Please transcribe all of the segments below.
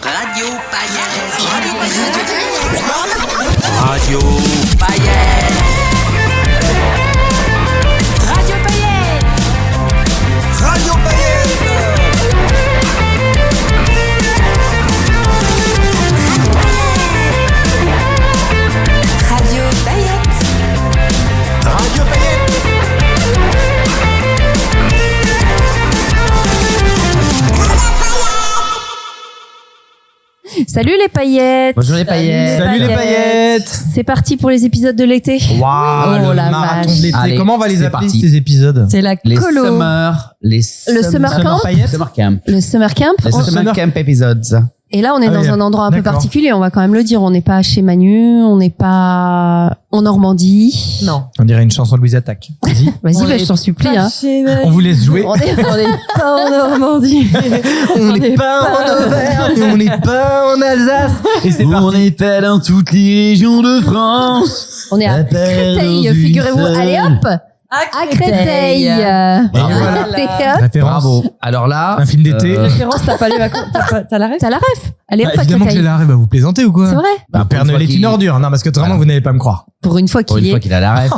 Radio Paillettes. Radio Paillettes. Radio Paillettes. Radio Paillettes. Radio Paillettes. Radio Paillettes. Salut les paillettes. Bonjour les paillettes. Salut les paillettes. C'est parti pour les épisodes de l'été. Waouh, Oh le la marathon vache. de l'été. Allez, Comment on va les c'est appeler parti. ces épisodes? C'est la Les colo. summer Summer camp. paillettes. Summer camp. Le summer camp. Les summer camp episodes. Et là, on est Ah dans oui, un endroit un peu d'accord. particulier. On va quand même le dire. On n'est pas chez Manu. On n'est pas en Normandie. Non. On dirait une chanson de Louise Attaque. Vas-y. Vas-y, bah, je t'en supplie. Hein. On vous laisse jouer. On est pas en Normandie. On n'est pas en Auvergne, on n'est pas en Alsace. Et c'est parti. n'est pas dans toutes les régions de France. On est à Créteil, figurez-vous. Allez hop. À Créteil. voilà. Allez, hop. Référence. Bravo. Alors là, Un film d'été. Référence, t'as pas les vacances, t'as la ref? T'as la ref. Allez hop, Bah, à évidemment que j'ai Créteil. la rêve, vous plaisantez ou quoi? C'est vrai. bah, Père Noël est une ordure. Non, parce que vraiment, Voilà. vous n'allez pas me croire. Pour une fois Pour qu'il une y fois est. qu'il a la rêve.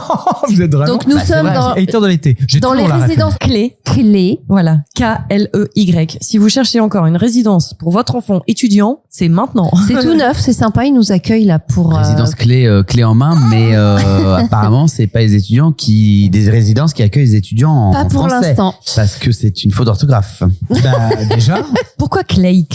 Vous êtes vraiment Donc nous Bah, c'est sommes vrai, dans, hater de l'été. J'ai dans les toujours la rêve. résidences Clé. clés. Voilà. K-L-E-Y. Si vous cherchez encore une résidence pour votre enfant étudiant, c'est maintenant. C'est tout neuf, c'est sympa. Ils nous accueillent là pour. Résidence clé en main, mais apparemment c'est pas les étudiants des résidences qui accueillent les étudiants en Pas pour français. l'instant. Parce que c'est une faute d'orthographe. Bah, déjà. Pourquoi clé?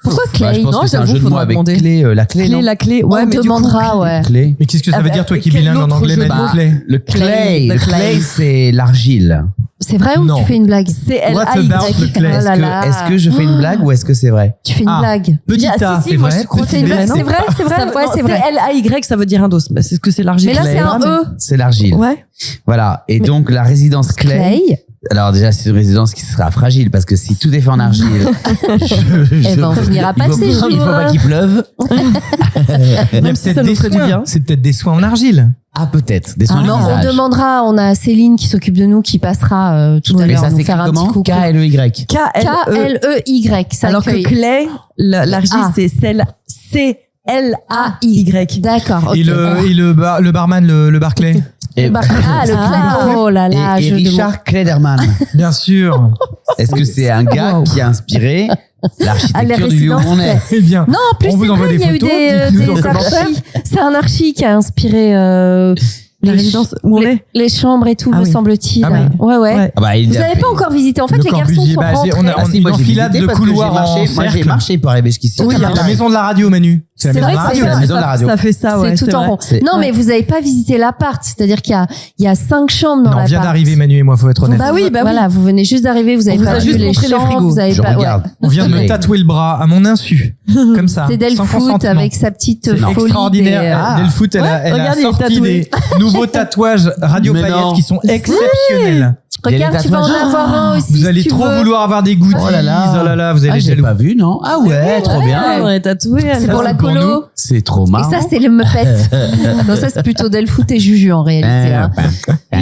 Pourquoi Bah, Clay je pense Non, que c'est un j'avoue, jeu de mots faudra avec demander. clé, la clé, non La clé. On Ouais, mais du coup, demandera, clé. ouais. Clé. Mais qu'est-ce que ça veut dire, toi qui es Quel bilingue en autre anglais, jeu de Manu mots Clay? Le clay, The le clay. clay, c'est l'argile. C'est vrai ou Non. tu fais une blague? C'est What L-A-Y. about the clay? Oh là là. Est-ce que je fais une blague ou est-ce que c'est vrai? Tu fais une Ah. blague. Petit A, Si, c'est moi, vrai. je crois que Petit c'est B, vrai. non. C'est vrai, c'est vrai. Ouais, c'est vrai. L-A-Y, ça veut dire un dos. Bah, c'est ce que c'est l'argile. Mais là, c'est un E. C'est l'argile. Ouais. Voilà. Et donc, la résidence clay. Clay. Alors, déjà, c'est une résidence qui sera fragile parce que si tout est fait en argile, Eh ben, on finira pas le séjour. Il faut pas qu'il pleuve. Il y a Même si peut-être ça nous des ferait du soins. bien. C'est peut-être des soins en argile. Ah, peut-être. Des soins Non, du on visage. demandera. On a Céline qui s'occupe de nous, qui passera tout à Mais l'heure ça nous s'écrit faire un petit comment? coucou. K-L-E-Y. K-L-E-Y. Ça Alors que accueille. clé, l'argile, Ah. c'est C-L-A-Y. D'accord. Et ok. le barman, le Barclay. Et, Ah, le Clay. Oh là là, et jeu de mots. Richard Klederman. Bien sûr. Est-ce que c'est un gars qui a inspiré l'architecture du lieu où on est? Eh bien. Non, en plus, On vous c'est envoie vrai, il des y a eu photos, des dites-nous dans le archis. C'est un archi qui a inspiré La résidence où on est. les chambres et tout, Ah me oui. semble-t-il. Ah oui. Ouais. Ouais. Ah bah, il Vous a n'avez fait- pas encore visité. En fait, Le les garçons Corbusier, sont bah, rentrés. on a- Ah si, moi j'ai enfilade visité le parce que couloir j'ai marché. en Moi j'ai cercle. marché pour arriver jusqu'ici. Oui, il y a la maison de la radio, Manu. C'est la C'est maison de la vrai que radio. c'est la maison de la radio. Ça fait ça, ouais. C'est tout en vrai. rond. C'est- Non, mais vous n'avez pas visité l'appart. C'est-à-dire qu'il y a 5 chambres dans Non, on l'appart. vient d'arriver, Manu et moi, faut être honnête. Bah oui, bah oui. Voilà, vous venez juste d'arriver, vous avez On vous pas a vu juste les montré les chambres, frigos. vous avez Je pas. regarde. On vient de me Mais- tatouer le bras à mon insu. Comme ça. C'est sans Delfoot consentement. avec sa petite C'est folie. Extraordinaire. des, Ah. Delfoot, elle a regarde, il est sorti tatoué. des nouveaux tatouages Radio Mais Paillettes non. qui sont exceptionnels. Regarde, Il y a tu les vas en tatouages. avoir un aussi. Vous si allez tu trop veux. vouloir avoir des goodies. Oh là là. vous allez Ah, être j'ai jaloux. pas vu, non? Ah ouais, trop bien. On est tatoué. C'est pour la pour nous. colo. C'est trop Et marrant. ça, c'est le Muppet. Non, ça, c'est plutôt Delfoot et Juju en réalité. hein.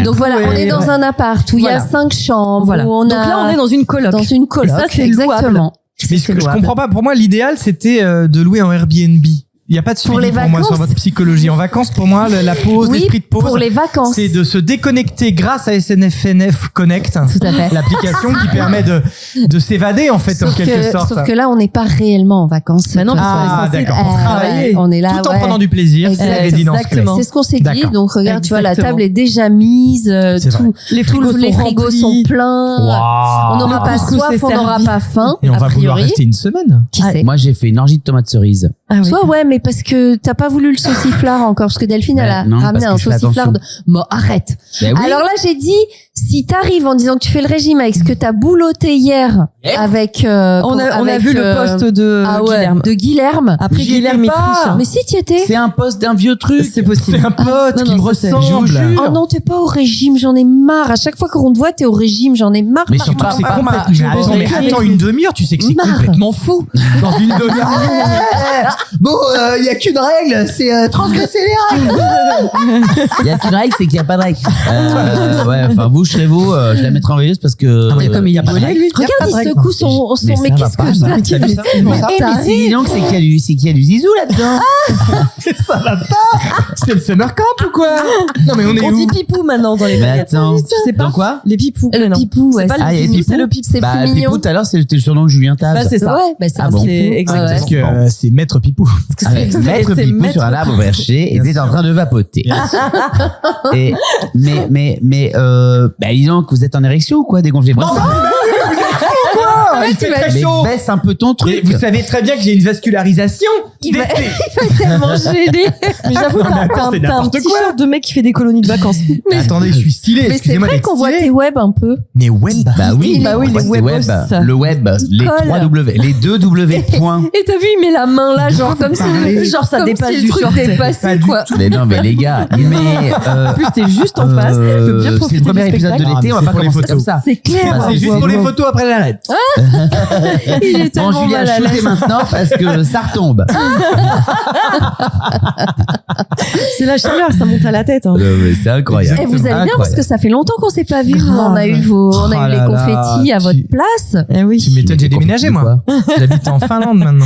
Donc voilà, on est dans un appart où il y a Voilà. 5 chambres. Voilà. Où on Donc a là, on est dans une coloc. dans une coloc. Et ça, c'est exactement. louable. Mais C'est ce que je louable. comprends pas, pour moi, l'idéal, c'était de louer en Airbnb. Il n'y a pas de suivi Pour les pour moi sur vacances. votre psychologie. En vacances, pour moi, la pause, Oui, l'esprit de pause, pour les vacances. c'est de se déconnecter grâce à SNFNF Connect. Tout à fait. L'application qui permet de s'évader, en fait, en quelque sorte. Sauf que là, on n'est pas réellement en vacances. Mais non, parce qu'on est Ah, censé d'accord. Pour travailler. On est là, Tout en ouais. prenant du plaisir, c'est la Exact. résidence Exactement. clé. C'est ce qu'on s'est dit. D'accord. Donc regarde, tu vois, la Exactement. table est déjà mise. C'est vrai. Les frigos les sont frigos remplis. sont pleins. On Waouh. n'aura pas couscous soif, est on n'aura servi. pas faim. Et on a va vouloir priori. rester une semaine. Qui sait? Moi j'ai fait une orgie de tomates cerises. Ah oui. Toi, ouais, mais parce que t'as pas voulu le sauciflard encore, parce que Delphine, elle a Non, ramené parce un que je fais sauciflard. attention. Bon, arrête. Ben oui. Alors là, j'ai dit, si t'arrives en disant que tu fais le régime avec ce que t'as bouloté hier avec, On a vu le poste de Guilherme. de Guilherme. Après, J'y étais Guilherme, il pas. triche. Mais si t'y étais. C'est un poste d'un vieux truc. C'est possible. C'est un pote Non, qui non, me ça, c'est- ressemble. je vous jure. Oh non, t'es pas au régime, j'en ai marre. À chaque fois qu'on te voit, t'es au régime, j'en ai marre. Mais marre, surtout, marre, c'est marre, complètement- marre. Mais attends une demi-heure, tu sais que c'est Marre. complètement fou. Dans une demi-heure. Bon, il y a qu'une règle, c'est transgresser les règles. Il y a qu'une règle, c'est qu'il n'y a pas de règle. Ouais, enfin vous, coucherez-vous, je la mettrai en veilleuse parce que. Ah, mais Comme il a rigolé, lui. Regarde, il secoue son. Mais Mais ça va qu'est-ce pas, que ça. t'as T'as vu ça Mais Mais dis donc, c'est qu'il y a du zizou là-dedans. Ça va pas. C'est le summer camp ou quoi? Non mais on est On où? dit pipou maintenant dans les Mais baguettes. attends. Tu sais pas Dans quoi? Les pipous. Le maintenant. pipou, ouais. C'est pas Ah, le il y a pipou, Pipou. c'est le pipou. C'est Bah, plus mignon. Pipou, tout à l'heure, c'était le surnom de Julien Taz. Bah, c'est ça. Ouais, bah c'est Ah un bon. petit peu. Exactement. Parce que c'est Maître Pipou. Avec Maître c'est Pipou Maître sur un arbre perché était en train de vapoter. Et, bah, dis donc, vous êtes en érection ou quoi, dégonflé? Bref. Il fait très Mais chaud. baisse un peu ton Mais truc. vous savez très bien que j'ai une vascularisation Il va d'été. tellement gêné. Mais j'avoue, Non, mais attends, c'est t'as un n'importe petit quoi. shirt de mec qui fait des colonies de vacances. Mais attendez, je suis stylé. Mais c'est Excusez-moi vrai d'être qu'on voit stylé. tes webs un peu. Mais web. Bah oui, Bah oui, les le web, webos. le web, les colle. 3 W, les 2 W points. Et t'as vu, il met la main là, genre comme si Genre, ça comme dépasse si du le truc short. dépassait, Pas du quoi. Mais non, mais les gars, mais En plus, t'es juste en face. Tu peux bien c'est profiter le premier du épisode de spectacle. l'été, on va c'est pas pour les commencer photos. comme ça. C'est clair. C'est juste pour les photos après l'arrêt. Il est Bon, tellement Julia, mal à shootez l'aise. maintenant parce que ça retombe. C'est la chaleur, ça monte à la tête. hein. C'est incroyable. Et vous allez bien parce que ça fait longtemps qu'on s'est pas vu. Grave. On a eu Oh les là confettis là, à votre place. Eh oui. Tu m'étonnes, j'ai déménagé moi. J'habite en Finlande maintenant.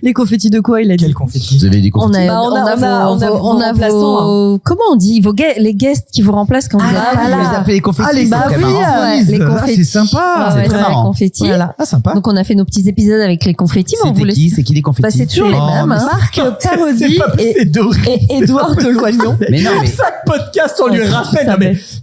Les confettis de quoi il a dit? Quel confetti. Vous avez des On confettis. a, on a vos comment on dit, les guests qui vous remplacent quand vous êtes pas Vous les là. appelez les confettis. Ah, les c'est très oui, marrant. ouais, les Ah, confettis. c'est sympa. Ouais, C'est très les marrant. confettis. Voilà. Ah, sympa. Donc on a fait nos petits épisodes avec les confettis, mais on C'était voulait. qui? C'est qui les Bah, confettis? c'est toujours les Oh, mêmes. mais hein. Marc Parodi C'est pas et, d'origine. et Édouard de Loignon. Mais non, mais Chaque podcast, on lui Oh, rappelle. ça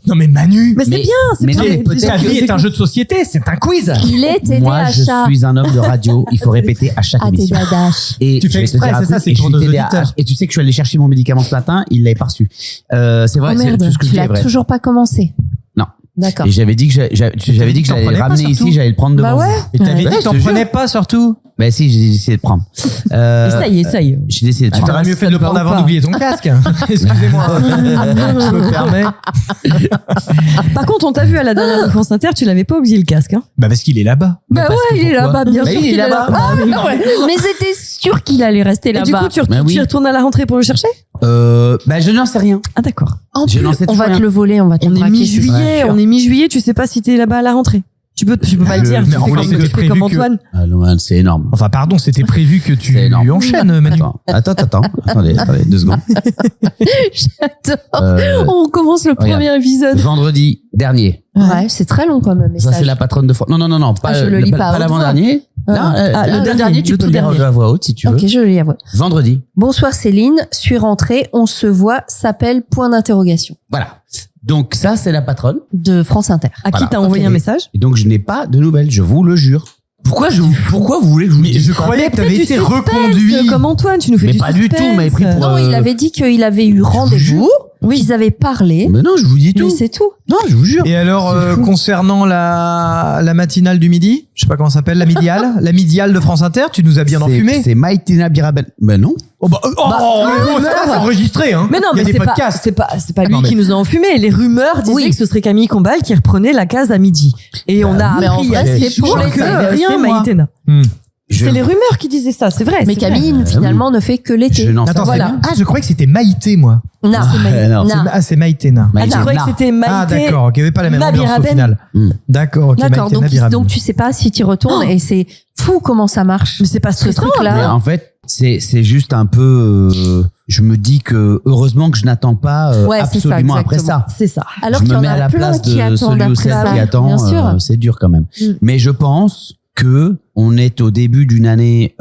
Non mais Manu. Mais c'est Mais- bien, c'est mais pour non, les- mais peut-être Ta vie est un jeu de société, c'est un quiz. Il est moi, je TDAH. suis un homme de radio. Il faut répéter à chaque Ah, émission. TDAH. Et Tu je fais vais te exprès, dire un c'est ça, truc, c'est et je pour suis nos TDAH. auditeurs. Et tu sais que je suis allé chercher mon médicament ce matin, il l'avait pas reçu. C'est vrai, Oh c'est merde, tout ce que je tu dis est l'as vrai. toujours pas commencé. Non. D'accord. Et j'avais dit que j'allais T'en le prenais pas, ramener surtout ici, j'allais le prendre devant. Bah ouais. Et t'avais Ouais, dit que t'en je te prenais jure. pas surtout. Bah si, j'ai décidé de prendre. Essaye. J'ai décidé de Tu prendre. t'aurais mieux fait de le ça prendre va avant ou pas d'oublier ton casque. Excusez-moi. Je me permets. Par contre, on t'a vu à la dernière de France Inter, tu l'avais pas oublié le casque. Hein. Bah parce qu'il est là-bas. Bah parce ouais, que il est pourquoi là-bas, bien Bah sûr oui, il est qu'il est là-bas. là-bas. Ah, ouais. Mais j'étais sûre qu'il allait rester Et là-bas. du coup, tu Bah oui. y retournes à la rentrée pour le chercher? Bah je n'en sais rien. Ah d'accord. En Je plus, n'en sais on toujours va te rien. le voler, on va te On le est braquer. mi-juillet, on est mi-juillet, tu sais pas si t'es là-bas à la rentrée. Tu peux pas le dire, mais tu on fais voulait comme, que tu fais prévu comme que- Antoine. Ah non, c'est énorme. Enfin, pardon, c'était prévu que tu C'est énorme. enchaînes, Manu. Attends. Attendez, 2 secondes. J'adore. On commence le regarde. premier épisode. Vendredi dernier. Ouais, c'est très long comme Ça, message. c'est la patronne de France. Non, pas, Ah, je le lis pas à haute l'avant-dernier. voix. Non, le dernier, tu le peux tout le lire dernier. à voix haute si tu veux. Ok, je le lis à voix. Vendredi. Bonsoir Céline, suis rentrée, on se voit, s'appelle point d'interrogation Voilà. Donc ça, c'est la patronne. de France Inter. À qui Voilà, t'as envoyé ok. un message? Et donc, je n'ai pas de nouvelles, je vous le jure. Pourquoi vous voulez que je vous le Mais dise je croyais que t'avais Peut-être été du suspense, reconduit. comme Antoine, tu nous fais Mais du pas du tout, suspense. on m'avait pris pour- Non, il avait dit qu'il avait eu rendez-vous, qu'ils avaient parlé, Mais non, je vous dis tout. mais c'est tout. Non, je vous jure. Et alors, C'est fou. concernant la matinale du midi, je sais pas comment ça s'appelle, la midiale de France Inter, tu nous as bien enfumé. C'est Maïtina Birabel. Mais non. Oh bah, mais ça, c'est enregistré, hein. Mais non, Il y a mais des c'est pas, podcasts. c'est pas lui Non, mais- qui nous a enfumé. Les rumeurs disaient Oui. que ce serait Camille Combal qui reprenait la case à midi. Et on a mais en appris vrai, assez c'est pour pour que les savais c'est rien, moi. Maïtena. Je- C'est les rumeurs qui disaient ça, c'est vrai. Mais c'est Camille, vrai. finalement, ne fait que l'été. Je n'en sais Attends, rien. c'est- ah, je croyais que c'était Maïté, moi. Non, non. non. Ah, c'est Maïténa. Ah, tu croyais que c'était Ah, Maïté. d'accord, ok, il n'y avait pas la même ambiance au Nabiraben. final. D'accord, ok, D'accord, Maïténa donc, Biraben. donc tu sais pas si tu y retournes et c'est fou comment ça marche. Mais c'est pas Ce stressant. truc-là. Mais en fait, c'est juste un peu. Je me dis que heureusement que je n'attends pas Ouais, c'est ça, absolument après exactement. ça. C'est ça. Alors je qu'il y me en mets à a la plein place qui de attendent celui ou après celle ça. qui attend. Bien sûr. C'est dur quand même. Mais je pense que on est au début d'une année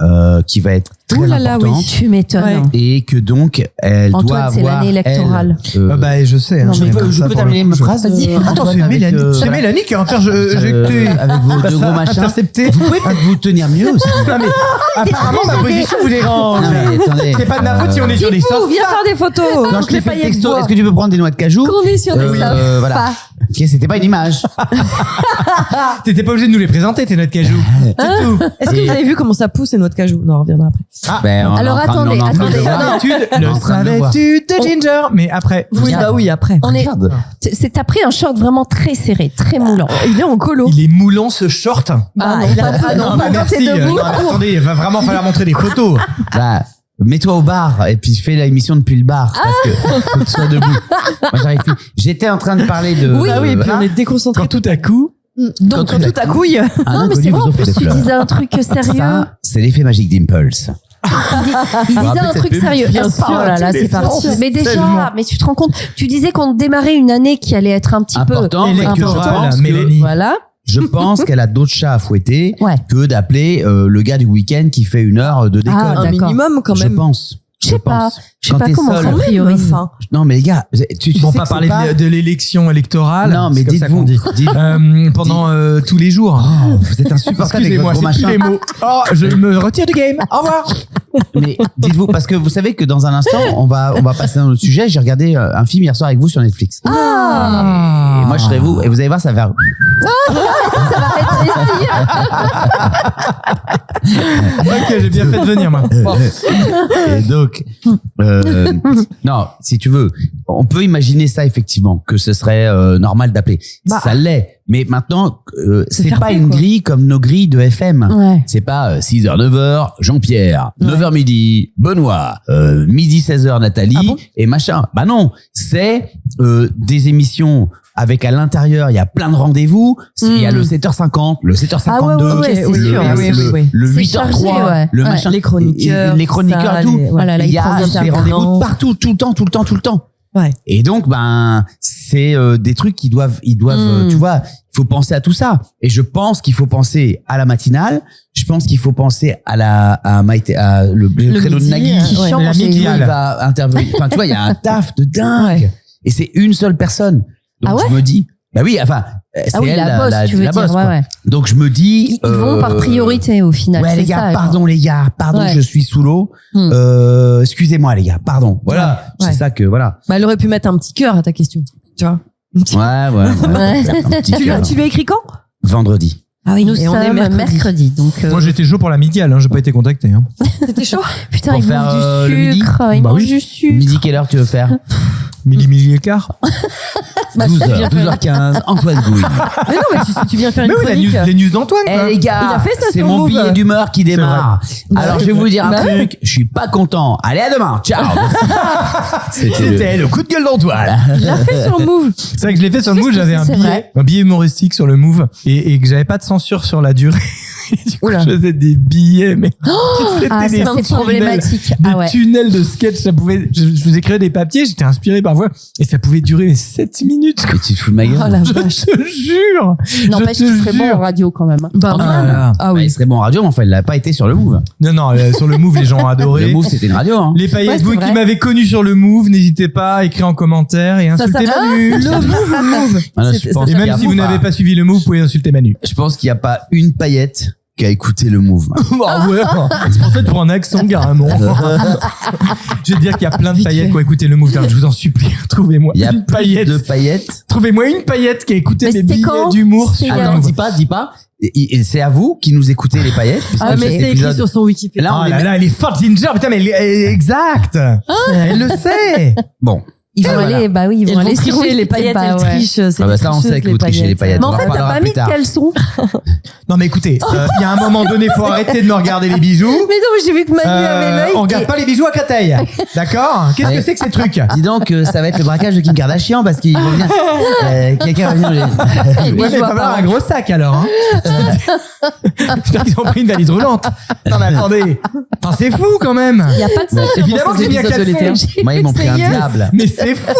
qui va être très Ouh là là, importante oui. Tu m'étonnes. Ouais. et que donc elle Antoine, doit c'est avoir l'année électorale. Ah bah, je sais. Non, hein, mais j'aime je ça peux pour terminer le ma coup, phrase. Vas-y. Attends, c'est Mélanie. C'est Mélanie qui a interjecté. avec vos deux gros machins. Intercepté. Vous pouvez peut-être vous tenir mieux aussi. Non, mais apparemment, ma position vous dérange. Non, mais attendez. C'est pas de ma faute si on est sur des Pipou, softs. viens faire des photos. Quand Pour je que les t'ai fait le paillettes texto, voient. est-ce que tu peux prendre des noix de cajou Qu'on est sur des Voilà. pas. Ok, c'était pas une image. T'étais pas obligé de nous les présenter, tes noix de cajou. C'est tout. Est-ce que vous avez vu comment ça pousse, ces noix de cajou? Non, on reviendra après. Ben, on est Alors, en train de- attendez, on est en train de attendez. le voir. Non. D'habitude, On est le en train de le voir. savais-tu de Ginger. Mais après, Oui, bah oui, après. On est, Regarde. t'as pris un short vraiment très serré, très moulant. Il est en colo. il est moulant ce short. Ah, il a- pas ah, non, bah pas quand t'es merci. debout. Non, mais attendez, il va vraiment falloir montrer des photos. Là, mets-toi au bar et puis fais l'émission depuis le bar parce que faut que tu sois debout. Moi, j'arrive plus. J'étais en train de parler de. Oui, et puis voilà. on est déconcentré. Quand tout à coup, Donc, quand tout à couille. Un Non, mais inconnu c'est vrai, vous en offre plus, des tu fleurs. disais un truc sérieux. Ça, c'est l'effet magique d'Impulse. Il disait un cette truc pub sérieux. Bien Oh sûr, là là, tous les c'est parti. sens. Mais déjà, Tellement. mais tu te rends compte, tu disais qu'on démarrait une année qui allait être un petit Important, peu mais que je électoral, pense que- Mélanie. Voilà. Je pense qu'elle a d'autres chats à fouetter Ouais. que d'appeler le gars du week-end qui fait 1 heure de décolle. Ah, Un d'accord. minimum, quand Je même. pense. Je sais pas. pense. Je sais Quand pas t'es comment seul. ça priorise. Enfin, Non, mais les gars, tu ils vont sais pas que parler c'est de l'élection électorale. Non, mais c'est comme ça qu'on dites-vous. dit. Pendant tous les jours. Oh, vous êtes insupportable avec Excusez-moi, votre gros c'est plus machin. les mots. Oh, je me retire du game. Au revoir. Mais dites-vous, parce que vous savez que dans un instant, on va passer dans notre sujet. J'ai regardé un film hier soir avec vous sur Netflix. Ah, Et moi, je serai vous. Et vous allez voir, ça va. ça va être ici. Ok, j'ai bien fait de venir, moi. Et donc, non, si tu veux, on peut imaginer ça effectivement, que ce serait normal d'appeler. Bah. Ça l'est. Mais maintenant, c'est fair pas play, une quoi. grille comme nos grilles de FM. Ouais. C'est pas 6h, 9h, Jean-Pierre, 9h midi, Benoît, midi 16h, Nathalie, Ah bon et machin. Bah non, c'est des émissions avec à l'intérieur, il y a plein de rendez-vous. Il y a le 7h50, le 7h52, Ah ouais, c'est le, sûr. le C'est 8h03, chargé, ouais. le Ouais. machin. Les chroniqueurs, les chroniqueurs ça, et tout. voilà, là, il y ils a prennent des des rendez-vous intervenants. partout, tout le temps. Ouais. Et donc, ben, c'est des trucs qui doivent, tu vois, il faut penser à tout ça. Et je pense qu'il faut penser à la matinale. Je pense qu'il faut penser à Maïté, à le créneau de midi, Nagui qui qui change la et- médiale. il va intervenir. Enfin, tu vois, il y a un taf de dingue. Ouais. Et c'est une seule personne. Donc, Ah ouais je me dis, bah oui, enfin, c'est Ah oui, elle, la bosse, tu veux la dire. bosse, Ouais, quoi. ouais. Donc, je me dis, Ils vont par priorité au final. Ouais, c'est les gars, ça, pardon, les gars, pardon, Ouais. je suis sous l'eau. Excusez-moi, les gars, pardon. Voilà, Ouais. c'est ça que, voilà. Bah, elle aurait pu mettre un petit cœur à ta question. Tu vois? Ouais. Ouais. Un petit Tu cœur. lui as écrit quand? Vendredi. Ah oui, Nous et on est sommes mercredi. Donc, Moi, j'étais chaud pour la médiale, hein. J'ai pas été contacté, hein. C'était chaud. putain, Pour ils faire, mangent le du midi sucre. Ils Bah mangent oui. du sucre. Midi, quelle heure tu veux faire? Midi et quart. 12h, 12h15, Antoine Gouille. Mais non, mais tu viens faire une Mais oui, chronique. les news d'Antoine, Eh quoi. les gars, Il a fait ça c'est sur mon Move. billet d'humeur qui démarre. Bah Alors ouais. je vais vous dire un Bah ouais. truc, je suis pas content. Allez, à demain. Ciao. C'était le coup de gueule d'Antoine. Il l'a fait sur Move. C'est vrai que je l'ai fait sur le Qu'est-ce Move, que j'avais c'est un billet humoristique sur le Move et que j'avais pas de censure sur la durée. Du coup, Oula. je faisais des billets, mais c'était Ah, des ça, c'est tunnels, problématique. des Ah ouais. tunnels de sketch. Ça pouvait, je vous écrivais des papiers, j'étais inspiré parfois et ça pouvait durer 7 minutes. Mais tu te fous de ma gueule. Oh la Je vache. te jure. N'empêche je te qu'il serait bon jure. en radio quand même. Bah, Ah là. ah Bah, il oui. serait bon en radio, mais enfin, il n'a pas été sur le Move. Non, sur le Move, les gens ont adoré. Le Move, c'était une radio, hein. Les paillettes, Ouais, c'est vous qui vrai. m'avez connu sur le Move, n'hésitez pas à écrire en commentaire et Ça, insulter ça- Manu. Le Move. Ah, là, je C'est- pense Et ça qu'il y même a si vous pas- n'avez pas suivi le Move, vous pouvez insulter Manu. Je pense qu'il n'y a pas une paillette qui a écouté le Move. Ah ouais, c'est pour ça que pour un accent carrément. Je vais te dire qu'il y a plein de Vite paillettes fait. qui ont écouté le Move. Je vous en supplie, trouvez-moi Il y a une plus paillette. de paillettes. Trouvez-moi une paillette qui a écouté Mais mes c'était billets quand d'humour C'est sur le hier. Attends, Move. dis pas. Et c'est à vous qui nous écoutez les paillettes. puisque Ah, mais cet c'est écrit épisode- sur son Wikipédia. Là, on Oh est là là, elle est forte Ginger, putain mais elle est exacte. Elle le sait. bon. Ils vont voilà. aller, bah oui, ils Elles vont vont aller tricher, sur les paillettes, bah elles ouais. trichent. C'est Ah bah des ça, on tricheuses, sait que vous trichez les paillettes. Mais en On en fait, t'as reparlera pas plus mis de tard. caleçon. Non mais écoutez, il y a un moment donné, faut arrêter de me regarder les bijoux. Mais non, mais j'ai vu que Manu avait l'œil. On regarde pas les bijoux à Créteil. D'accord? Qu'est-ce que c'est que ces trucs? Dis donc, ça va être le braquage de Kim Kardashian parce qu'ils vont venir. Quelqu'un va venir. Ouais, mais il va falloir un gros sac alors. Hein. J'espère qu'ils ont pris une valise roulante. Non mais attendez. Enfin, c'est fou quand même. Il n'y a pas de ça. Évidemment que j'ai mis un caleçon. Moi, ils m'ont pris un diable. Mais c'est fou.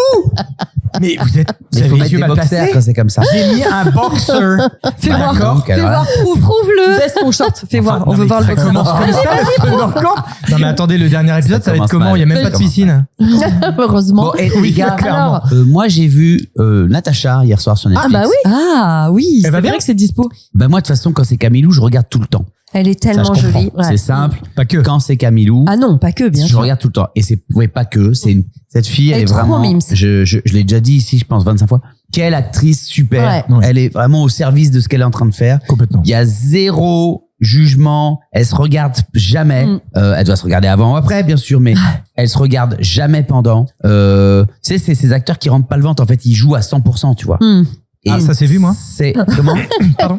Mais vous êtes. Mais Vous il faut avez les mettre yeux des mal boxers placés. quand c'est comme ça. J'ai mis un boxer. Fais voir. Donc, Fais alors là. voir. Prouve-le. Baisse ton short. Fais voir. On veut voir le Ça boxer. commence comme ça, le Spinner Camp. Non mais attendez, le dernier épisode, ça va être commence comment? mal. Il y a même Ça pas de commence piscine. Heureusement. Bon, et les gars, clairement. moi j'ai vu Natacha hier soir sur Netflix. Ah bah oui, Ah oui. Elle va C'est bien vrai que c'est dispo. Bah moi de toute façon quand c'est Camilou, je regarde tout le temps. elle est Ça, je tellement comprends. jolie. Ouais. C'est simple. Pas que. Quand c'est Camilou, Ah non, pas que, bien je sûr. regarde tout le temps. Et c'est pas que, cette fille, elle Elle est est trop vraiment. mimes. Je l'ai déjà dit ici, je pense 25 fois. Quelle actrice super. Ouais. Elle est vraiment au service de ce qu'elle est en train de faire. Complètement. Il y a zéro jugement. Elle se regarde jamais. Elle doit se regarder avant ou après, bien sûr, mais elle se regarde jamais pendant. Tu sais, c'est ces acteurs qui rentrent pas le ventre. En fait, ils jouent à 100%, tu vois. Ah, ça s'est vu, moi. C'est comment? Pardon.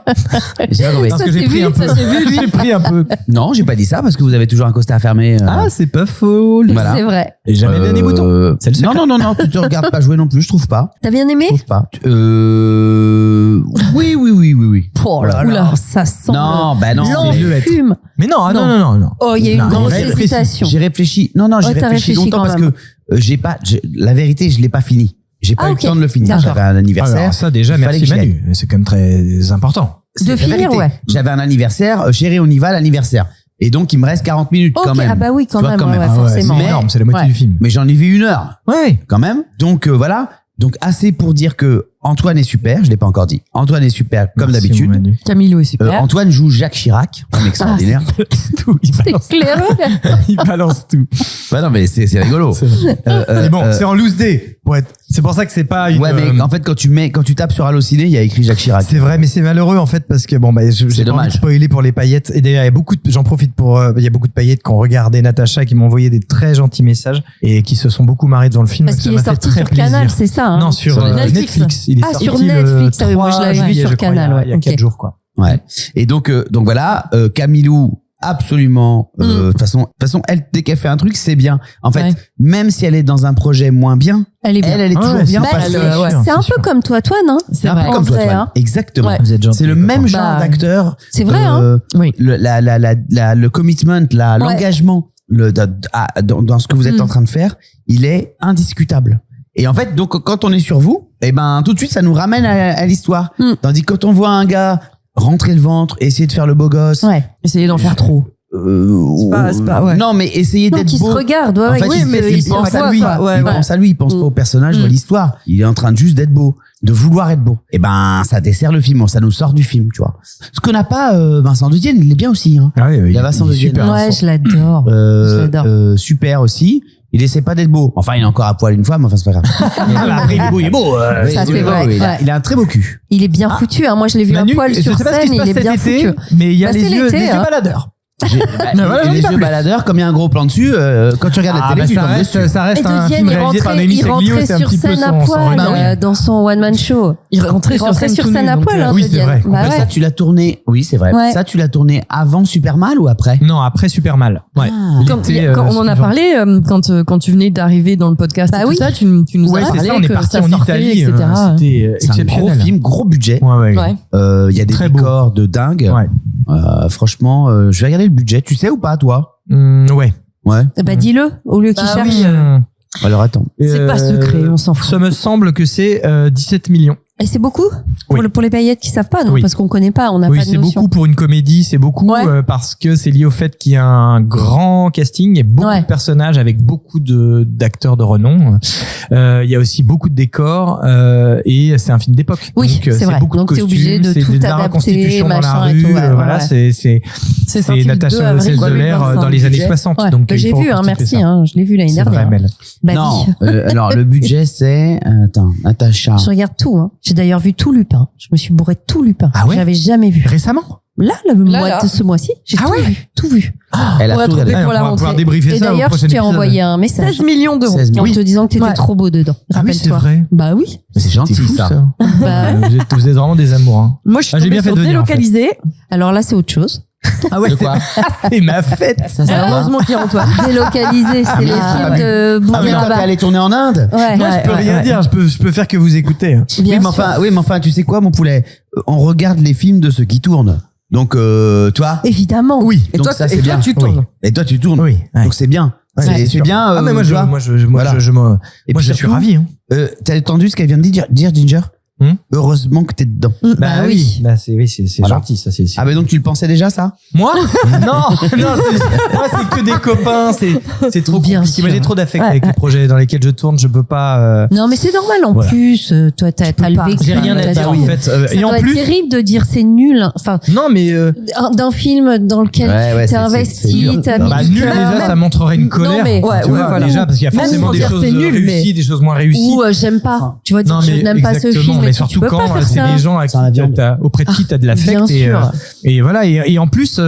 J'ai pas compris. Parce Ça que j'ai s'est pris vu, un peu. ça s'est vu, lui. J'ai pris un peu. Non, j'ai pas dit ça parce que vous avez toujours un costard fermé. Ah, c'est pas faux. Voilà. C'est vrai. Et jamais bien des boutons. C'est le secret. Non, tu te regardes pas jouer non plus, je trouve pas. T'as bien aimé? Je trouve pas. Oui. Oh là là, ça sent Non, bah non. l'enfume. Mais non, non. Oh, il y a eu une Non, grosse j'ai réfléchi. hésitation. J'ai réfléchi. Non, j'ai t'as réfléchi réfléchi longtemps quand parce même. que la vérité, je l'ai pas fini. J'ai pas eu ok. le temps de le finir. D'accord. J'avais un anniversaire. Alors ça déjà, Il fallait merci que j'y aille. Manu. C'est quand même très important. C'est De la finir, vérité. ouais. J'avais un anniversaire. Chérie, on y va à l'anniversaire. Et donc, il me reste 40 minutes quand Ok, même. ah bah oui, quand Tu vois, même, quand ouais, même. ouais, Ah ouais, forcément. c'est énorme, c'est la moitié Ouais. du film. Mais j'en ai vu 1 heure Ouais. quand même. Donc voilà. Donc assez pour dire que Antoine est super. Je l'ai pas encore dit. Antoine est super comme Merci, d'habitude. mon Manu. Camilo est super. Antoine joue Jacques Chirac, comme extraordinaire. Tout, il C'est balance, clair. il balance tout. Ouais, non, mais c'est rigolo. C'est vrai. Mais bon, c'est en loose day. C'est pour ça que c'est pas une. Ouais, mais en fait, quand tu tapes sur Allociné, il y a écrit Jacques Chirac. C'est vrai, mais c'est malheureux en fait parce que bon, bah, j'ai pas envie dommage. de spoiler pour les paillettes. Et d'ailleurs, il y a beaucoup j'en profite pour, il y a beaucoup de paillettes qui ont regardé Natacha, qui m'ont envoyé des très gentils messages et qui se sont beaucoup marrés devant le film. Parce Ça qu'il m'a est fait sorti très sur plaisir. Canal, c'est ça, hein? Non, sur Sur Netflix. Netflix. Il est Ah, sorti sur le Netflix. Ah oui, moi, 3 je l'avais vu juillet, sur je crois, Canal, il y a ouais. 4 Ok. jours, quoi. Ouais. Et donc voilà, Camilou, absolument. De toute façon, elle, dès qu'elle fait un truc, c'est bien. En fait, Ouais. même si elle est dans un projet moins bien, Elle est bien. elle est Ah toujours ouais, bien. Bah, parce c'est que- ouais, c'est un c'est peu sûr. comme toi, hein? C'est un peu vrai. comme toi, vrai, Antoine. hein. Exactement. Ouais. Vous êtes gentil, C'est le les même copains. genre Bah, d'acteur. c'est vrai, hein. Oui. Le commitment, l'engagement, dans ce que vous êtes en train de faire, il est indiscutable. Et en fait, donc, quand on est sur vous, eh ben, tout de suite, ça nous ramène à l'histoire. Tandis que quand on voit un gars rentrer le ventre, essayer de faire le beau gosse, Ouais. Essayez d'en faire trop. C'est pas, ouais. non, mais essayer Non, d'être qui beau. se regarde, ouais, En fait, ouais, il pense à lui. Ouais, Il ouais. pense à lui, il pense pas au personnage ou à l'histoire. Il est en train de juste d'être beau, de vouloir être beau. Et ben, ça dessert le film, ça nous sort du film, tu vois. Ce qu'on n'a pas, Vincent De Dienne, il est bien aussi, hein. Ah oui, Il y a Vincent De Dienne. super. Ouais, je l'adore. Je l'adore. Super aussi. Il essaie pas d'être beau. Enfin, il est encore à poil une fois, mais enfin, c'est pas grave. Après, il est beau. Ça, c'est vrai. Il a, Ouais. il a un très beau cul. Il est bien foutu, hein. Moi, je l'ai vu à Manu, poil je sur sais pas ce qui scène, se passe il est cet bien été, foutu. mais il y a Bah, les c'est yeux l'été, hein. baladeurs. Voilà, j'en dis les pas yeux plus. baladeurs, comme il y a un gros plan dessus, quand tu regardes la télé, tu ça tombes reste, dessus. ça reste Et un De film Dienne, réalisé par Denis il Seglio, rentrait c'est un sur petit peu scène à son poil regard. dans son one-man show. Il rentrait Il sur rentrait scène sur tout scène nu, à donc, poil, hein, oui, De c'est Dienne. vrai, Bah Mais ça, ouais. tu l'as tourné, oui, c'est vrai. Ouais. Ça, tu l'as tourné avant Super Mal ou après? Non, après Super Mal. Ouais. Quand on en a parlé, quand tu venais d'arriver dans le podcast Bah et tout oui. ça, tu nous Ouais, as c'est parlé ça, on est que parti ça en sortait, Italie. etc. C'était C'est un gros exceptionnel. film, gros budget. Ouais. Ouais. Il y a des Très beau. décors de dingue. Ouais. Franchement, je vais regarder le budget. Tu sais ou pas, toi? Ouais. Ouais. Bah, dis-le, au lieu qu'il Bah cherche. oui. Alors attends. C'est pas secret, on s'en fout. Ça me semble que c'est 17 millions. Et c'est beaucoup? Oui. Pour les paillettes qui savent pas, non? Oui. Parce qu'on connaît pas, on n'a Oui, pas de c'est notion. beaucoup pour une comédie, c'est beaucoup Ouais. parce que c'est lié au fait qu'il y a un grand casting et beaucoup Ouais. de personnages avec beaucoup d'acteurs de renom. Il y a aussi beaucoup de décors et c'est un film d'époque. Oui, Donc, c'est vrai. beaucoup Donc, de t'es costumes, obligé de c'est tout de la adapter, reconstitution dans la machin et rue. tout, ouais, Voilà, ouais. C'est sorti le 2 Natacha avril Zeller 2025, dans les années budget. 60. Ouais. Donc, il J'ai faut vu, hein, reconstituer merci, ça. hein, je l'ai vu l'année C'est vrai, dernière. Mel. Bah, Non. dis. Alors le budget c'est Natacha. Je regarde tout, hein. J'ai d'ailleurs vu tout Lupin. Je me suis bourré de tout Lupin. Ah ouais J'avais jamais vu. Récemment Là, Là. ce mois-ci, j'ai Ah tout ouais vu. Tout vu. Elle a Pour tout être regardé. prêt pour on la va pouvoir rentrée. débriefer Et ça au d'ailleurs, je prochain t'ai épisode. envoyé un message 16 millions d'euros. 16 en millions. te disant que t'étais Ouais. trop beau dedans. Ah oui, c'est Rappelle-toi. vrai. Bah oui. Mais c'est gentil C'est fou, ça. Bah, Vous êtes vraiment des amours. Hein. Moi, je suis Ah, j'ai tombée bien fait sur de venir, en fait. délocalisé. alors là, c'est autre chose. Ah ouais, De quoi? c'est ma fête. Ça c'est Heureusement qu'il y a Antoine. Délocalisé, c'est les Ah, films oui. de Ah oui, Bouddha quand t'es Baba. allé tourner en Inde. Ouais. Moi, je peux rien dire. Je peux faire que vous écouter. Bien oui, mais sûr. enfin, tu sais quoi, mon poulet? On regarde les films de ceux qui tournent. Donc, toi. Évidemment. Oui. Et Donc toi, ça, c'est bien. tu tournes. Oui. Et toi, tu tournes. Oui. Ouais. Donc c'est bien. Ouais, C'est sûr. bien. Ah mais moi tu je vois. Voilà. Et moi puis je suis surtout, ravi. Hein. T'as entendu ce qu'elle vient de dire, Ginger? Heureusement que t'es dedans. Bah oui. Bah c'est Voilà. gentil ça c'est. Ah, mais donc tu le pensais déjà, ça? Moi non moi c'est que des copains c'est trop Bien compliqué. Moi sûr. j'ai trop d'affect Ouais, avec ouais. les projets dans lesquels je tourne je peux pas. Non, mais c'est normal en Voilà. plus. Toi, t'as le pas. vécu. J'ai rien à t'as dire vu. en fait. Ça Et doit en être plus terrible de dire c'est nul. Enfin, non mais d'un film dans lequel Ouais, tu t'es c'est investi, dur. t'as Bah, mis bah du nul cœur, déjà même- ça montrerait une colère. Non, mais- tu Ouais, vois, ouais, voilà. déjà parce qu'il y a Même forcément sans des dire choses c'est nul, réussies mais- des choses moins réussies. ou j'aime pas. Tu vois, dire Non je mais n'aime pas ce exactement, film. mais et surtout tu peux quand pas faire c'est ça. des gens à qui Sans la viande. auprès de qui t'as de Bien l'affect sûr. et voilà et en plus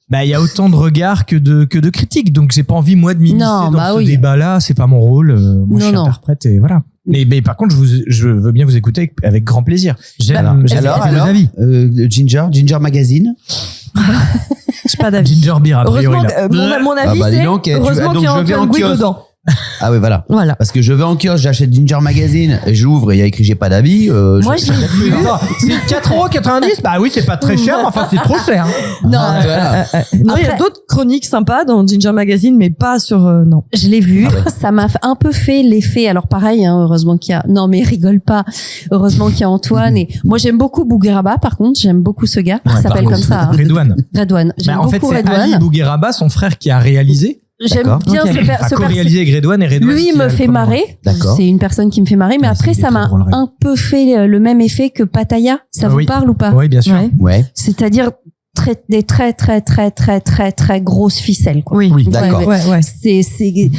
bah il y a autant de regards que de critiques donc j'ai pas envie moi de m'immiscer Non, dans bah ce oui. débat là c'est pas mon rôle moi je Non, suis non. interprète et voilà Mais par contre, je veux bien vous écouter avec grand plaisir. J'aime vos avis. Ginger Magazine. J'ai pas d'avis. Ginger Beer, a priori, Heureusement, là. mon avis, bah, dis c'est donc, heureusement donc qu'il y a je vais en Antoine Gouy kiosque. dedans. Ah oui, voilà. Voilà. Parce que je vais en kiosque, j'achète Ginger Magazine, j'ouvre et il y a écrit j'ai pas d'avis. Moi, je l'ai vu. Attends, c'est 4,90 €? Bah oui, c'est pas très cher, mais enfin, c'est trop cher. Non, Voilà. Non, il y a Après- d'autres chroniques sympas dans Ginger Magazine, mais pas sur non. je l'ai vu. Ah ouais. Ça m'a un peu fait l'effet. Alors pareil, hein, heureusement qu'il y a. Non, mais rigole pas. Heureusement qu'il y a Antoine. Et moi, j'aime beaucoup Bougueraba. Par contre, j'aime beaucoup ce gars. Il s'appelle comme ça. Hein. Redouane. Redouane. J'aime En fait, beaucoup c'est Ali Redouane. Bougueraba, son frère, qui a réalisé. J'aime D'accord. bien Ok. A co-réalisé avec Redouane et Redouane. Lui qui a me le fait premier marrer. D'accord. C'est une personne qui me fait marrer. Mais Ouais, après, c'est ça m'a très drôle, Red. un peu fait le même effet que Pattaya. Ça Ah vous oui. parle ou pas? Oui, bien sûr. Ouais. Ouais. C'est-à-dire des très grosses ficelles, quoi. Oui. D'accord. Ouais, Ouais. c'est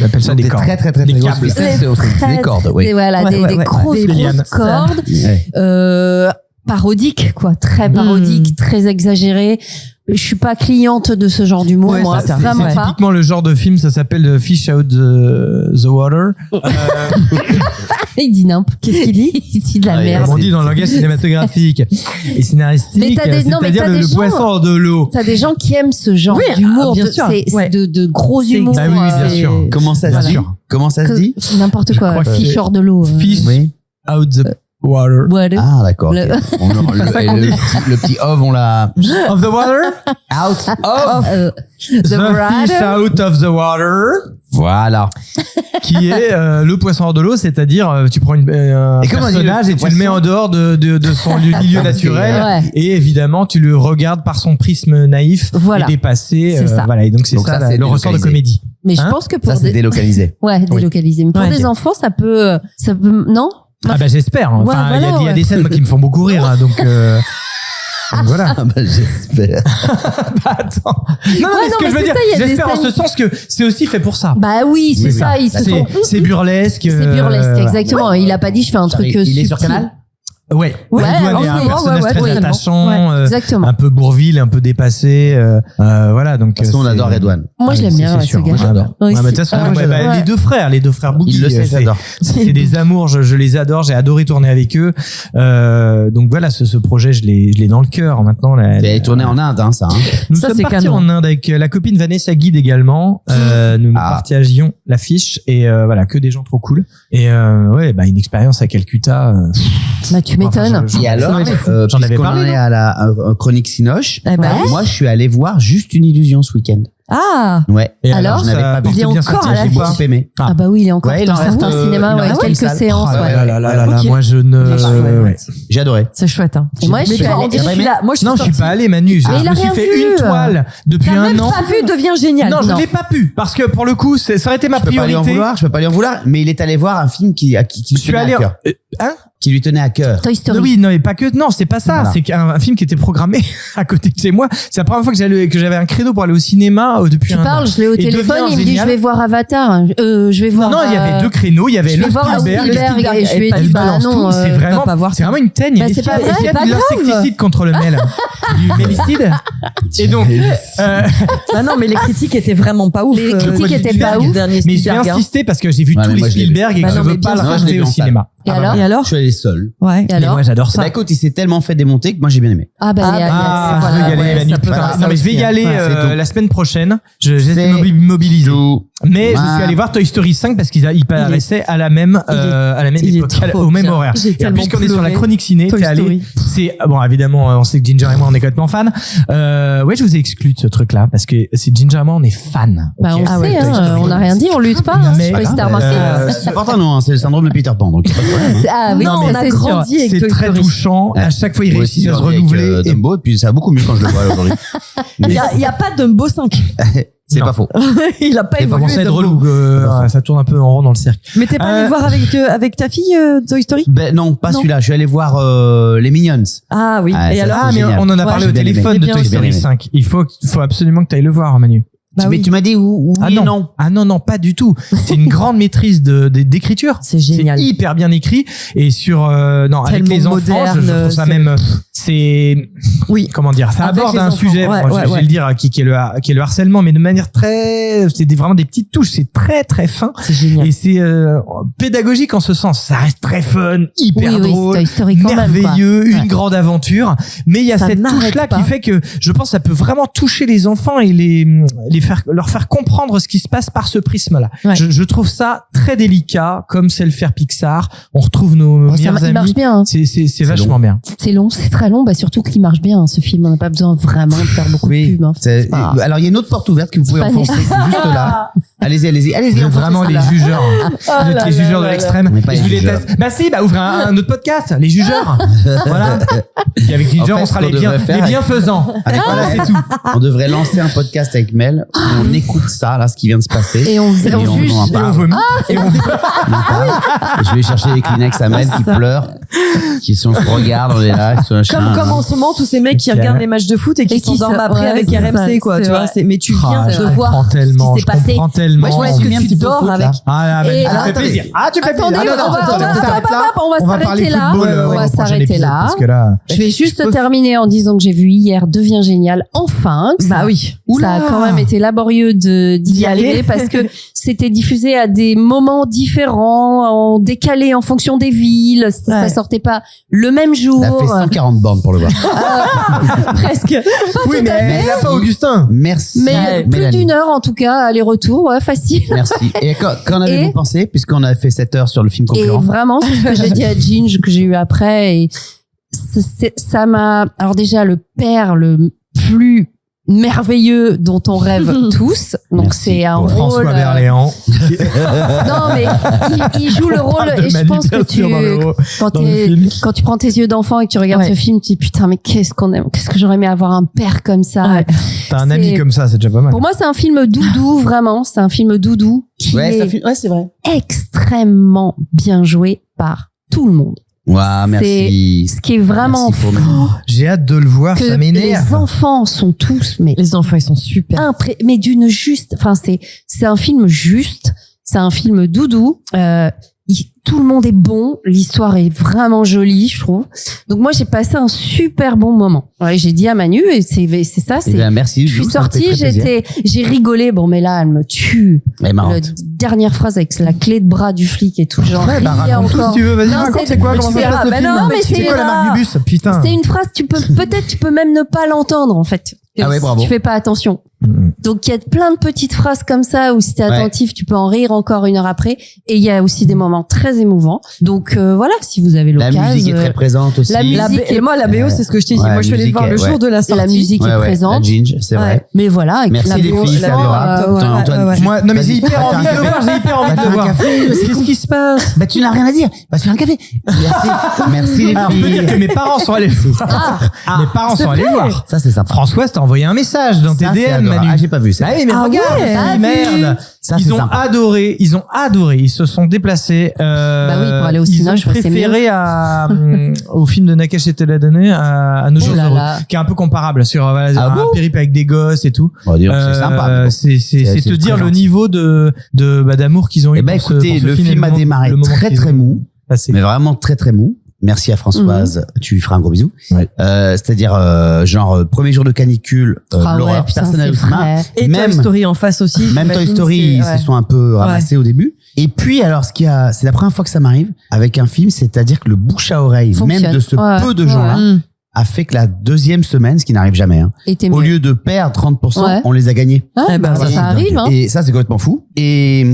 On appelle ça Donc, des des cordes. très Des grosses câbles. ficelles, c'est des cordes, oui. Voilà, Ouais, des ouais. grosses, Des lianes. cordes, Ouais. parodiques, quoi, très parodiques, très exagérées. Je suis pas cliente de ce genre d'humour, Ouais, moi, c'est ça. vraiment C'est pas. typiquement le genre de film, ça s'appelle Fish Out the Water. Il dit n'importe. Qu'est-ce qu'il dit? Il dit de la Ouais, merde. Comme on dit dans le langage cinématographique et scénaristique, Mais t'as des- non, mais c'est-à-dire t'as des le gens- poisson hors de l'eau. T'as des gens qui aiment ce genre Oui, d'humour, bien de- sûr. c'est Ouais. de gros C'est humour. Bah oui, bien sûr. Comment ça Bien se dit? sûr. Comment ça se dit? N'importe Je quoi. crois que Fish c'est hors de l'eau. Fish Oui. Out the Water. Voilà. Ah, d'accord. Le- ok. Le petit ov, on l'a. Of the water? Out of. The water. fish out of the water. Voilà. Qui est le poisson hors de l'eau, c'est-à-dire tu prends un Et comment on dit personnage le et tu le mets en dehors de son milieu naturel Ouais. et évidemment tu le regardes par son prisme naïf Voilà. et dépassé. C'est ça. Voilà, et donc c'est Donc ça, ça, c'est le ressort de délocalisé. comédie. Mais je Hein pense que pour Ça, c'est des... délocalisé. Ouais, délocalisé. Mais pour Ouais. des enfants, ça peut, non? Ah bah j'espère. Enfin, Ouais, voilà, il y a ouais. des scènes moi, qui me font beaucoup rire, hein, donc voilà. Ah, bah, j'espère. Attends. Non, mais non, ce que mais je veux c'est dire, ça, il y a des j'espère en scènes- ce sens que c'est aussi fait pour ça. Bah oui, c'est Oui, ça. Ils se sont. C'est burlesque. C'est burlesque, voilà. exactement. Il a pas dit je fais un truc Il est subtil. sur Canal? Ouais. Ouais, Redouane en est ce un moment, personnage ouais, très ouais, attachant, Ouais, exactement. un peu bourvil, un peu dépassé. Voilà, donc. Parce qu'on c'est- adore Redouane. Moi, je l'aime c'est bien, ouais, sûr, ce gars. moi, j'adore. Oui, Ouais, bah, de c'est- toute façon, Ah, moi, ouais, bah, j'adore. les deux frères Bouguy. Il le sait, c'est- j'adore. C'est des amours, je les adore, j'ai adoré tourner avec eux. Donc voilà, ce projet, je l'ai dans le cœur maintenant. C'est tourné en Inde, hein, ça. Hein. Nous Ça, sommes c'est partis canon. en Inde avec la copine Vanessa Guide également. Nous partagions l'affiche et voilà, que des gens trop cool. Et ouais, bah une expérience à Calcutta. Bah, tu m'étonnes. Et alors, J'en avais puisqu'on parlé, en est non à la chronique Cinoche, Eh ben, Ouais. moi, je suis allé voir Juste une illusion ce week-end. Ah, Ouais. Et Alors, je n'avais pas vu. il est porte bien encore sorti, à la j'ai J'ai beaucoup beaucoup aimé. Ah bah oui, il est encore Ouais, il dans en reste, certains cinémas, il en ouais, reste quelques une salle. séances, Oh ouais. là là là là, Ok. moi je ne. Ah, chouette. ouais. J'ai adoré. c'est chouette. Hein. Et moi, je Mais suis toi, allée- on dirait que je suis là. Moi, je suis Non, je suis sortie. pas allé, Manu. Mais il Je a me suis rien fait vu. une toile depuis T'as un même an. pas vu devient génial. Non, je l'ai pas pu parce que pour le coup, ça aurait été ma Je peux pas lui en priorité. vouloir, je peux pas lui en vouloir, mais il est allé voir un film qui lui Je suis tenait allé. à cœur. Hein Qui lui tenait à cœur. Toy Story. Oui, non, mais pas que. Non, c'est pas ça. Voilà. C'est un film qui était programmé à côté de chez moi. C'est la première fois que j'avais un créneau pour aller au cinéma depuis Tu un parles, an. je l'ai au Et téléphone, devient il me dit je génial. vais voir Avatar. Je vais voir. Non, il y avait deux créneaux. Il y avait je le vais voir le Spielberg. Spielberg et je lui ai Elle dit bah balance non. tout, C'est va vraiment, pas voir c'est ça. vraiment une teigne. Bah, Et c'est puis, pas il y a- vrai, il y a c'est pas de grave. l'insecticide contre le mêle. Du mélicide. Et donc, Bah non, mais les critiques étaient vraiment pas ouf. Les euh, critiques du étaient Spielberg, pas du ouf. dernier mais je vais Spielberg, hein. insister parce que j'ai vu Ouais, tous mais les moi, je l'ai vu. Spielberg et Bah que je non, veux mais pas bien le sûr. Je l'ai rater vu au en salle. cinéma. Et alors Et alors Je suis allé seul. Ouais. Et alors moi, j'adore ça. Bah écoute, il s'est tellement fait démonter que moi j'ai bien aimé. Ah bah il y a- Ah, voilà, je veux y aller, ouais, Manu, ça peut putain. faire ça Non, mais je vais aussi, y hein. aller Ouais, c'est tout. la semaine prochaine. J'ai C'est été mobilisé. Tout. Mais je Ouais. suis allé voir Toy Story 5 parce qu'il paraissait à la même il est époque, trop au même bien. horaire. J'ai Et tellement puisqu'on est sur la pleuré. chronique ciné, Toy t'es allé. Story. C'est bon, évidemment, on sait que Ginger et moi on est complètement fans. Ouais, je vous ai exclu de ce truc-là parce que c'est Ginger et moi on est fans. Bah on Ok. Ah ouais, sait, Toy hein, Story. on n'a rien dit, on lutte pas. Hein, Mais- je sais pas si t'as remarqué. C'est important, non, hein, c'est le syndrome de Peter Pan, donc c'est pas de problème. hein. Ah oui, Non, ça, mais on a c'est sûr. grandi avec C'est Toy très Story. touchant. À chaque fois, il Moi réussit aussi, à se j'en ai avec, renouveler. Et- Dumbo, et puis ça va beaucoup mieux quand je le vois aujourd'hui. Il y a pas de Dumbo 5. C'est Non. pas faux. Il a pas Et pas évolué. penser à être Dumbo. relou, ça tourne un peu en rond dans le cercle. Mais t'es pas allé le voir avec ta fille Toy Story? Ben non, pas Non. celui-là. Je suis allé voir les Minions. Ah oui. Ah, Et ça, alors? Ah, mais génial. on en a Ouais, parlé j'ai au bien aimé. téléphone C'est de bien Toy aussi. Story Bien aimé. 5. Il faut absolument que tu ailles le voir, Manu. oui. Tu m'as dit oui Ah et non. non. Ah non, pas du tout. C'est une grande maîtrise d'écriture. C'est génial. C'est hyper bien écrit et sur avec Tellement les enfants, moderne, je trouve ça c'est- même c'est Oui. comment dire, ça Avec aborde les un enfants, sujet, ouais, moi, ouais, je vais ouais. le dire, qui est le harcèlement, mais de manière vraiment des petites touches, c'est très très fin C'est génial. et c'est pédagogique en ce sens. Ça reste très fun, hyper Oui, drôle. c'est historique quand même, quoi. Merveilleux, une Ouais. grande aventure, mais il y a Ça cette n'arrête touche-là pas. qui fait que je pense que ça peut vraiment toucher les enfants et leur faire comprendre ce qui se passe par ce prisme-là. Ouais. Je trouve ça très délicat, comme sait le faire Pixar. On retrouve nos Oh, ça meilleurs il marche amis. bien. Hein. C'est vachement bien. C'est long, c'est très long. Bah, surtout qu'il marche bien, hein, ce film. On n'a pas besoin vraiment de faire beaucoup de pub. Hein. C'est- pas- alors il y a une autre porte ouverte que vous pouvez pas enfoncer juste là. Allez-y. Vous êtes enfoncez vraiment les celle-là. jugeurs. Vous êtes les jugeurs de l'extrême. On n'est pas Et je les vous jugeurs. déteste. Bah si, ouvrez un autre podcast, les jugeurs. Voilà. Et avec Ginger, En fait, on sera ce qu'on devrait faire les bienfaisants. Avec Voilà, Mel, c'est tout. on devrait lancer un podcast avec Mel où on écoute ça, là, ce qui vient de se passer. Et on juge. en Et on parle. vomit. Et on On en parle. Et je vais chercher les Kleenex à Mel qui pleurent, qui sont se regardent, on est là, qui sont un chien. Comme en ce moment, tous ces mecs qui Ok. regardent les matchs de foot et qui Et qui s'endorment se- après ouais, avec c'est RMC, ça, quoi. c'est Tu vois, vrai. mais tu Ah, viens je de voir comprends ce qui tellement, s'est je passé. comprends tellement. Moi, je vois On ce met un que petit tu peu dors foot, là. avec. Ah, mais Et ça alors, fait plaisir. Ah, tu fais plaisir. Attendez, Ah, non, on va attends, on va parler s'arrêter là. football, On va au prochain s'arrêter épisode, là. parce que là, Je vais juste terminer en disant que j'ai vu hier Devient génial enfin. Bah oui. Ça a quand même été laborieux d'y arriver parce que c'était diffusé à des moments différents, en décalé en fonction des villes. Ça Ouais. sortait pas le même jour. Elle a fait 140 bornes pour le voir. Presque. oui, mais elle a pas Augustin. Merci. Mais plus Mélanie. d'une heure en tout cas, aller-retour, ouais, facile. Merci. Et qu'en avez-vous Et- pensé, puisqu'on a fait 7 heures sur le film Et concurrent? vraiment, c'est ce que j'ai dit à Ginge, que j'ai eu après. Et ça m'a... Alors déjà, le père le plus merveilleux dont on rêve tous. Donc Merci. c'est un Ouais. rôle... François Berléand. Non, mais il joue le rôle Parle de et je pense que Manu, bien sûr, dans le- quand, dans le film. quand tu prends tes yeux d'enfant et que tu regardes Ouais. ce film, tu dis putain, mais qu'est-ce qu'on aime, qu'est-ce que j'aurais aimé avoir un père comme ça. Ouais. T'as un ami C'est- comme ça, c'est déjà pas mal. Pour moi, c'est un film doudou, vraiment. C'est un film doudou qui Ouais, est c'est vrai. extrêmement bien joué par tout le monde. Ouais, merci. Ce qui est vraiment Merci pour fou, Mélanie. J'ai hâte de le voir, que ça les m'énerve. enfants sont tous, mais Les enfants, ils sont super. mais d'une juste, enfin c'est un film juste, c'est un film doudou. Tout le monde est bon, l'histoire est vraiment jolie, je trouve. Donc moi j'ai passé un super bon moment. Ouais, j'ai dit à Manu et c'est ça, Eh c'est. bien, merci. Je suis Lou, ça me fait sortie, très plaisir. j'ai rigolé. Bon, mais là, elle me tue. Elle est La marrante. dernière phrase avec la clé de bras du flic et tout, genre Ouais, bah, riais raconte tout encore. si tu veux, vas-y, Non, raconte, c'est- c'est quoi, comment ça c'est- se passe le bah film? non, mais C'est c'est quoi la marque du bus? Putain. C'est une phrase, peut-être tu peux même ne pas l'entendre, en fait. Ah ouais, bravo. Tu fais pas attention. Donc il y a plein de petites phrases comme ça où si t'es Ouais. attentif, tu peux en rire encore une heure après. Et il y a aussi des moments très émouvants. Donc voilà, si vous avez La l'occasion. musique est très présente aussi. la musique est- Moi, la BO, c'est ce que je t'ai dit. Ouais, Moi, je suis allée le musique voir le est- jour ouais. de la sortie. la musique est La présente. Ginge, c'est vrai. Ouais. Mais voilà, avec Merci la les BO, filles, c'est adorable. ouais, Antoine, ouais, ouais. Moi, non, mais j'ai Vas-y, hyper va faire envie un de le café. voir, j'ai hyper envie Va de faire le un voir. café, Qu'est-ce qui se passe? Bah, tu n'as rien à dire. Va se faire un café. Merci. Merci les Alors, je peux dire que filles. mes parents sont allés le voir. Mes parents sont allés le voir. Ça, c'est sympa. François t'a envoyé un message dans tes Ça, c'est DM, adorable. Manu. Ah, j'ai pas vu ça. Ah oui, mais Ah regarde, ouais, ah, ah, merde. Ça, Ils c'est ont sympa. adoré, ils se sont déplacés. Bah oui, pour aller au ils cinéma, ont je crois que c'est préféré au film de Nakache Teladane, à Nos Oh jours là heureux, là. qui est un peu comparable sur voilà, Ah un bon périple avec des gosses et tout. Bon, dis donc, c'est sympa. mais bon. C'est te très dire le gentil. niveau d'amour qu'ils ont eu. Eh ben, pour ce- écoutez, pour ce le film et film a moment- démarré le moment très qu'ils très ont mou, passé. mais vraiment très très mou. Merci à Françoise. Tu lui feras un gros bisou. Ouais. C'est-à-dire, premier jour de canicule, Ah ouais, l'horreur. putain, Personne n'allait au c'est cinéma. vrai. Et Même- Toy Story en face aussi. Même Toy j'imagine, Story, c'est- ils ouais. se sont un peu ramassés au début. Et puis, alors, c'est la première fois que ça m'arrive avec un film, c'est-à-dire que le bouche à oreille, Fonctionne. même de ce Ouais, peu de ouais, gens-là, Mm. a fait que la deuxième semaine, ce qui n'arrive jamais, hein, Et t'es au mieux. lieu de perdre 30%, Ouais. on les a gagnés. Ah, Eh ben, bah, voilà. ça arrive, hein. Et ça, c'est complètement fou. Et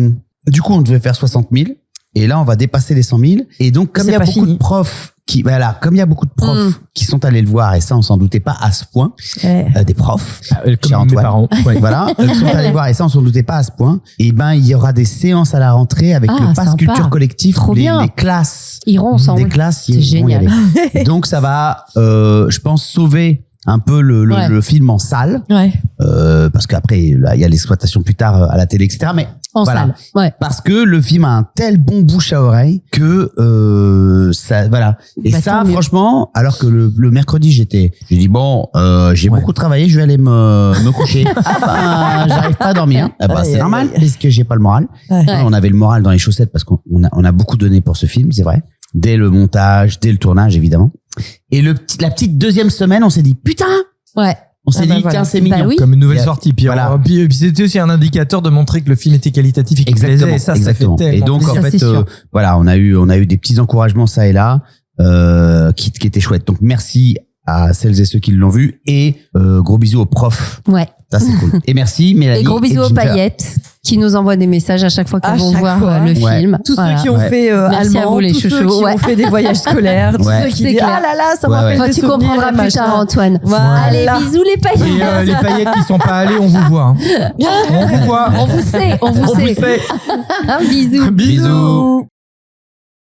du coup, on devait faire 60 000. Et là, on va dépasser les 100 000. Et donc, comme C'est il y a pas beaucoup fini. de profs comme il y a beaucoup de profs qui sont allés le voir, et ça, on s'en doutait pas à ce point, Ouais. des profs, Comme cher mes Antoine. parents. Ouais. voilà, qui sont allés voir, et ça, on s'en doutait pas à ce point. Et ben, il y aura des séances à la rentrée avec Ah, le pass sympa. culture collectif, Trop bien. les classes, Iront ensemble. des classes, C'est ils vont y génial. aller. Donc, ça va, je pense, sauver un peu Ouais. le film en salle, Ouais. parce qu'après, là, il y a l'exploitation plus tard à la télé, etc. Mais En Voilà. salle. Ouais. Parce que le film a un tel bon bouche à oreille que ça voilà. Et Bah, ça tant mieux. franchement, alors que le mercredi j'ai dit bon j'ai beaucoup travaillé, je vais aller me coucher. Ah bah, j'arrive pas à dormir. Ah bah, c'est normal puisque j'ai pas le moral. Ouais. Ouais. On avait le moral dans les chaussettes parce qu'on a beaucoup donné pour ce film, c'est vrai. Dès le montage, dès le tournage évidemment. Et la petite deuxième semaine, on s'est dit putain, Ouais. on s'est Ah bah dit voilà. tiens c'est Bah mignon. oui. Comme une nouvelle Et, sortie. Puis, voilà. puis c'était aussi un indicateur de montrer que le film était qualitatif et qu'il Exactement, plaisait. Et ça exactement. fait tellement Et donc plaisir. en Ça, fait, c'est sûr. voilà, on a eu des petits encouragements ça et là, qui étaient chouettes. Donc merci à celles et ceux qui l'ont vu et gros bisous aux profs. Ouais. Ça c'est cool. Et merci Mélanie. Et gros bisous aux Ginger. paillettes qui nous envoient des messages à chaque fois À qu'ils vont chaque voir fois. le Ouais. film. Tous Voilà. ceux qui ont Ouais. fait Merci à allemand, vous, les tous ceux chouchous. qui Ouais. ont fait des voyages scolaires, tous Ouais. ceux qui C'est disent clair. ah là là, ça Ouais, m'a ouais. fait Enfin, des tu souvenirs, comprendras plus machin. tard, Antoine. Voilà. Allez, bisous les Et paillettes. les paillettes qui sont pas allées, on vous voit. Hein. On vous voit. On vous sait, on vous On vous sait. sait. Bisous. Bisous.